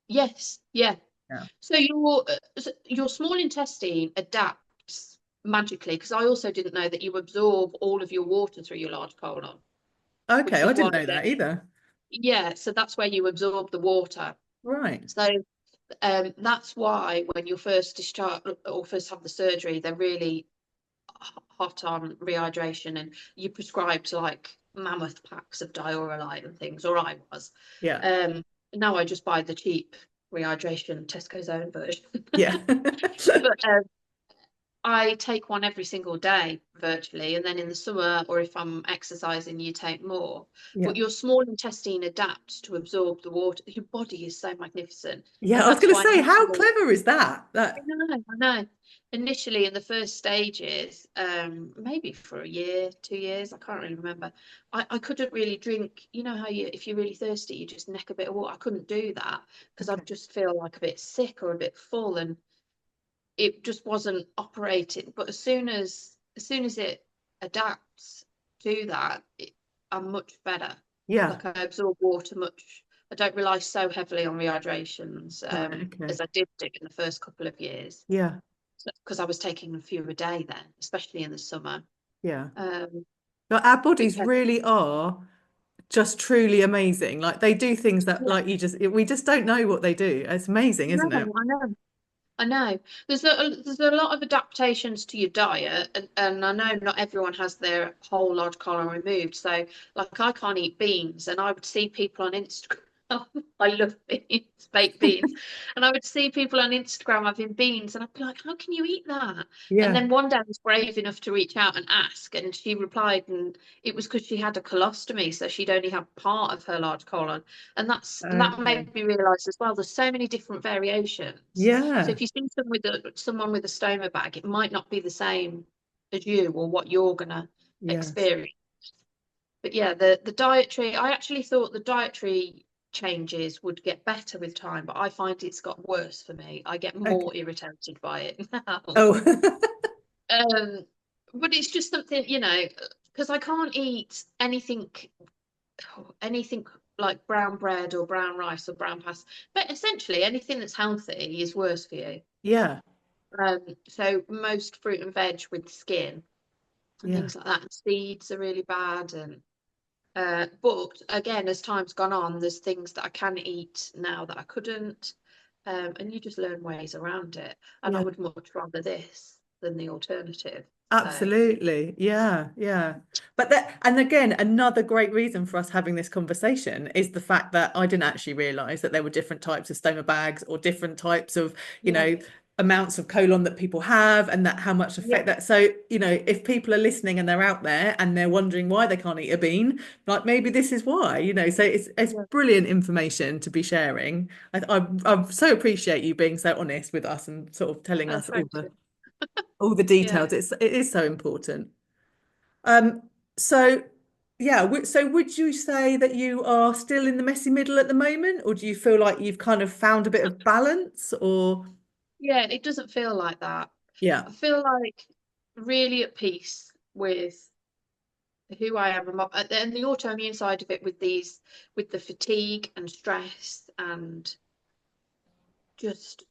yes, yeah. Yeah. So your small intestine adapts magically, because I also didn't know that you absorb all of your water through your large colon, Okay, which I is why didn't know that either. yeah, so that's where you absorb the water. Right. So that's why when you're first discharged or first have the surgery, they're really hot on rehydration, and you prescribed like mammoth packs of Diorolite and things, or I was. Yeah. Um, Now I just buy the cheap rehydration Tesco's own version. Yeah. But I take one every single day virtually, and then in the summer, or if I'm exercising, you take more. Yeah. But your small intestine adapts to absorb the water. Your body is so magnificent, Yeah, and I was that's going to why say, how initially, clever is that? I That, know, I know. Initially, in the first stages, maybe for a year, 2 years, I can't really remember. I couldn't really drink. You know how if you're really thirsty, you just neck a bit of water. I couldn't do that because okay. I'd just feel like a bit sick or a bit full, and it just wasn't operating. But as soon as it adapts to that, I'm much better. Yeah. Like I absorb water much. I don't rely so heavily on rehydrations Right. Okay. as I did do in the first couple of years, Yeah. because I was taking a few a day then, especially in the summer. Yeah. Um, But our but bodies yeah, really are just truly amazing. Like they do things that yeah, like we just don't know what they do. It's amazing, no, isn't it? I know. I know there's a lot of adaptations to your diet, and I know not everyone has their whole large colon removed. So, like, I can't eat beans, and I would see people on Instagram. I love beans, baked beans, and I would see people on Instagram having beans, and I'd be like, "How can you eat that?" And Yeah. then one day I was brave enough to reach out and ask, and she replied, and it was because she had a colostomy, so she'd only have part of her large colon, and that Okay. made me realise as well. There's so many different variations. So Yeah. if you see someone with a stoma bag, it might not be the same as you or what you're gonna Yes. experience. But yeah, the dietary, I actually thought the dietary changes would get better with time, but I find it's got worse for me. I get Okay. more irritated by it now. Oh, Um, but it's just something, because I can't eat anything like brown bread or brown rice or brown pasta. But essentially, anything that's healthy is worse for you. yeah. So most fruit and veg with skin and Yeah. things like that, and seeds are really bad. And but again, as time's gone on, there's things that I can eat now that I couldn't, and you just learn ways around it. And I Yeah. would much rather this than the alternative. So Absolutely. Yeah. Yeah. But that, and again, another great reason for us having this conversation is the fact that I didn't actually realize that there were different types of stoma bags or different types of, you yeah, know, amounts of colon that people have and that how much Yeah, effect that. So, if people are listening and they're out there and they're wondering why they can't eat a bean, like maybe this is why, so it's yeah. brilliant information to be sharing. I so appreciate you being so honest with us and sort of telling Oh, us thank you. all the Yeah. details. It is so important. Um, so yeah, so would you say that you are still in the messy middle at the moment, or do you feel like you've kind of found a bit of balance, or Yeah, it doesn't feel like that. yeah, I feel like really at peace with who I am and the autoimmune side of it with the fatigue and stress and just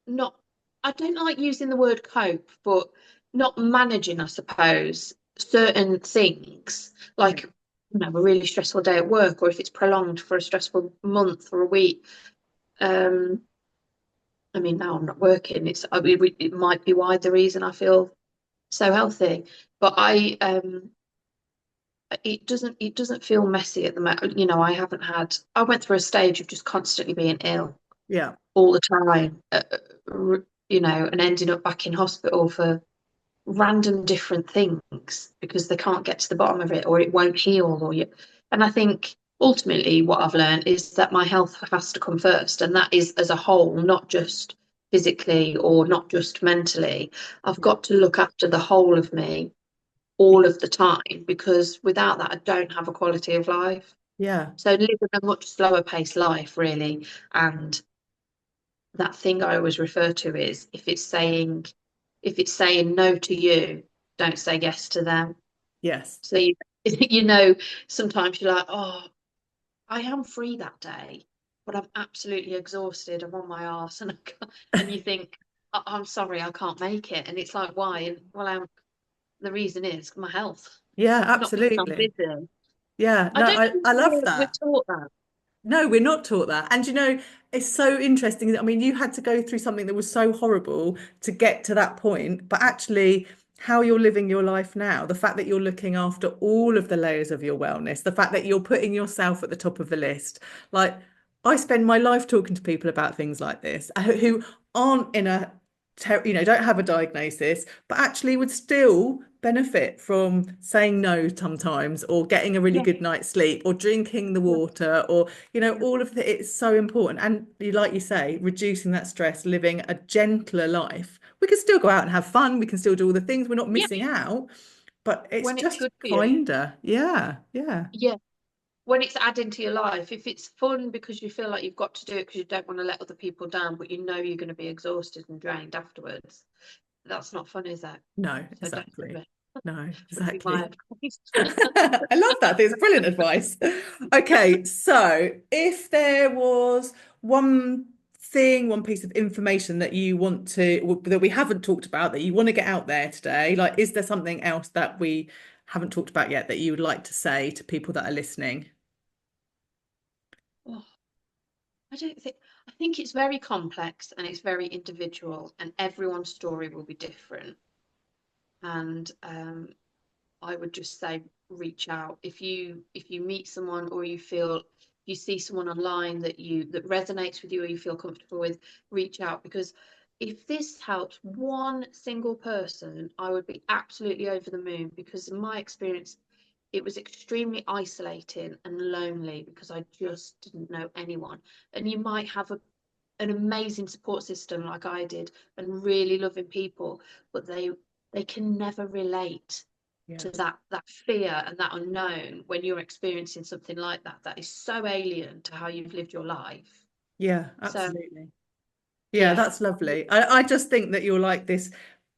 not, I don't like using the word cope, but not managing, I suppose, certain things yeah, like, a really stressful day at work, or if it's prolonged for a stressful month or a week. Um, I mean, now I'm not working. I mean, it might be why the reason I feel so healthy, but it doesn't feel messy at the moment. I went through a stage of just constantly being ill yeah, all the time, and ending up back in hospital for random different things because they can't get to the bottom of it or it won't heal and I think ultimately what I've learned is that my health has to come first, and that is as a whole, not just physically or not just mentally. I've yeah, got to look after the whole of me all of the time, because without that I don't have a quality of life. yeah, So living a much slower paced life really, and that thing I always refer to is if it's saying no to you, don't say yes to them. yes, So you know, sometimes you're like, oh, I am free that day, but I'm absolutely exhausted. I'm on my arse, and and you think, I'm sorry, I can't make it, and it's like, why? And well, the reason is my health, yeah, not because I'm absolutely. busy. Yeah, I no, don't I think love we're that. taught that. No, we're not taught that. And it's so interesting. I mean, you had to go through something that was so horrible to get to that point, but actually, how you're living your life now, the fact that you're looking after all of the layers of your wellness, the fact that you're putting yourself at the top of the list. Like, I spend my life talking to people about things like this who aren't in don't have a diagnosis, but actually would still benefit from saying no sometimes, or getting a really Yeah, good night's sleep, or drinking the yeah, water, or yeah, all of it's so important. And like you say, reducing that stress, living a gentler life. We can still go out and have fun. We can still do all the things. We're not yeah. missing out, but it's When it's just good for you. kinder. Yeah, yeah, Yeah. When it's adding to your life, if it's fun because you feel like you've got to do it because you don't want to let other people down, but you know you're going to be exhausted and drained afterwards, that's not fun, is it? no, So don't do exactly. it. No, Would be my exactly. advice. I love that. It's brilliant advice. Okay, so if there was one thing, one piece of information that you want that we haven't talked about that you want to get out there today, like, is there something else that we haven't talked about yet that you would like to say to people that are listening? Oh, I don't think, I think it's very complex and it's very individual, and everyone's story will be different. And I would just say reach out if you meet someone, or you see someone online that resonates with you or you feel comfortable with, reach out, because if this helps one single person, I would be absolutely over the moon, because in my experience it was extremely isolating and lonely because I just didn't know anyone. And you might have an amazing support system like I did and really loving people, but they can never relate Yeah. to that fear and that unknown when you're experiencing something like that is so alien to how you've lived your life. Yeah, So absolutely. Yeah, yeah, that's lovely. I just think that you're like this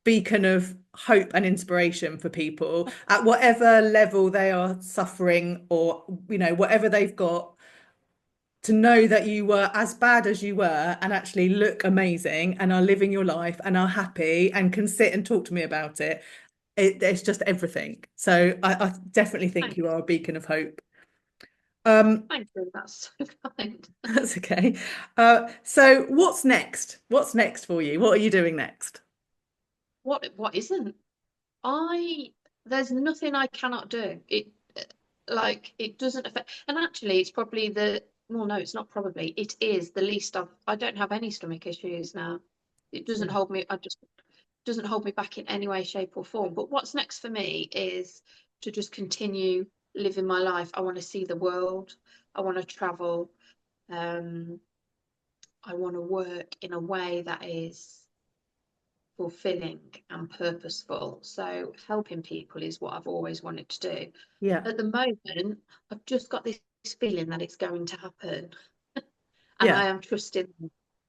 beacon of hope and inspiration for people at whatever level they are suffering, or, whatever they've got, to know that you were as bad as you were and actually look amazing and are living your life and are happy and can sit and talk to me about it. It's just everything. So I definitely think you thanks. are a beacon of hope. Um, Thank you, that's so kind. that's okay. So what's next? What's next for you? What are you doing next? What isn't? I There's nothing I cannot do. It doesn't affect, and actually it's probably the well, no, it's not probably, it is the least of, I don't have any stomach issues now. It doesn't Yeah. hold me, I just doesn't hold me back in any way, shape, or form. But what's next for me is to just continue living my life. I want to see the world. I want to travel. Um, I want to work in a way that is fulfilling and purposeful. So helping people is what I've always wanted to do. Yeah. At the moment, I've just got this feeling that it's going to happen. And Yeah. I am trusting.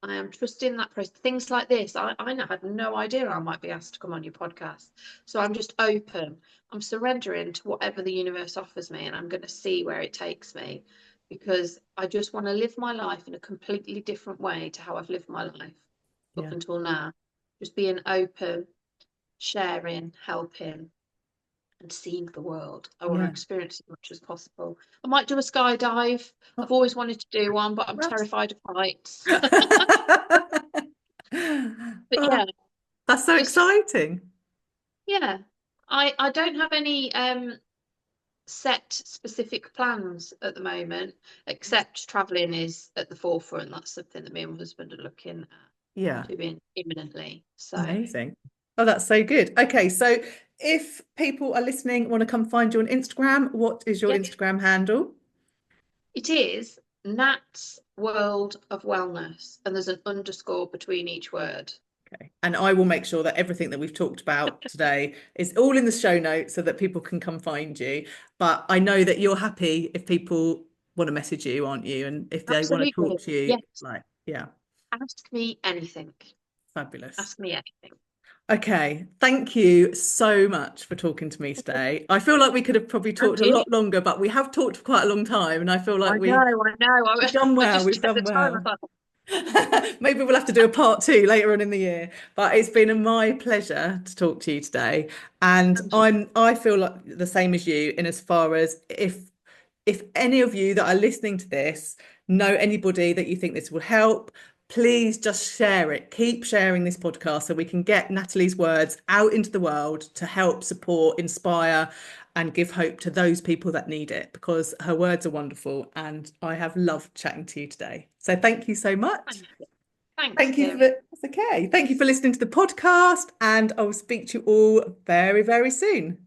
I am trusting that process. Things like this, I had no idea I might be asked to come on your podcast. So I'm just open. I'm surrendering to whatever the universe offers me, and I'm going to see where it takes me, because I just want to live my life in a completely different way to how I've lived my life up Yeah. until now. Just being open, sharing, helping, and seeing the world. I want to Yeah. experience as much as possible. I might do a skydive. Oh, I've always wanted to do one, but I'm that's terrified of heights. But oh, yeah, that's so just exciting. yeah. I don't have any set specific plans at the moment, except traveling is at the forefront. That's something that me and my husband are looking Yeah. at doing imminently. So Amazing. Oh, that's so good. Okay, so if people are listening, want to come find you on Instagram, what is your yeah, Instagram handle? it is Nat's World of Wellness, and there's an underscore between each word. Okay. And I will make sure that everything that we've talked about today is all in the show notes so that people can come find you. But I know that you're happy if people want to message you, aren't you? And if they want to Absolutely. talk to you, Yes. like, yeah, Ask me anything. fabulous. Ask me anything. Okay, thank you so much for talking to me today. I feel like we could have probably And talked a you? lot longer, but we have talked for quite a long time, and I feel like I know, I know. we've done I well. just We've checked the done time. I well. thought, Maybe we'll have to do a part two later on in the year. But it's been my pleasure to talk to you today. And and you. I feel like the same as you in as far as if any of you that are listening to this know anybody that you think this will help, please just share it. Keep sharing this podcast so we can get Natalie's words out into the world to help support, inspire, and give hope to those people that need it, because her words are wonderful and I have loved chatting to you today. So thank you so much. Thank you. Thanks, Thank you for Kim. that's okay. Thank you for listening to the podcast, and I will speak to you all very, very soon.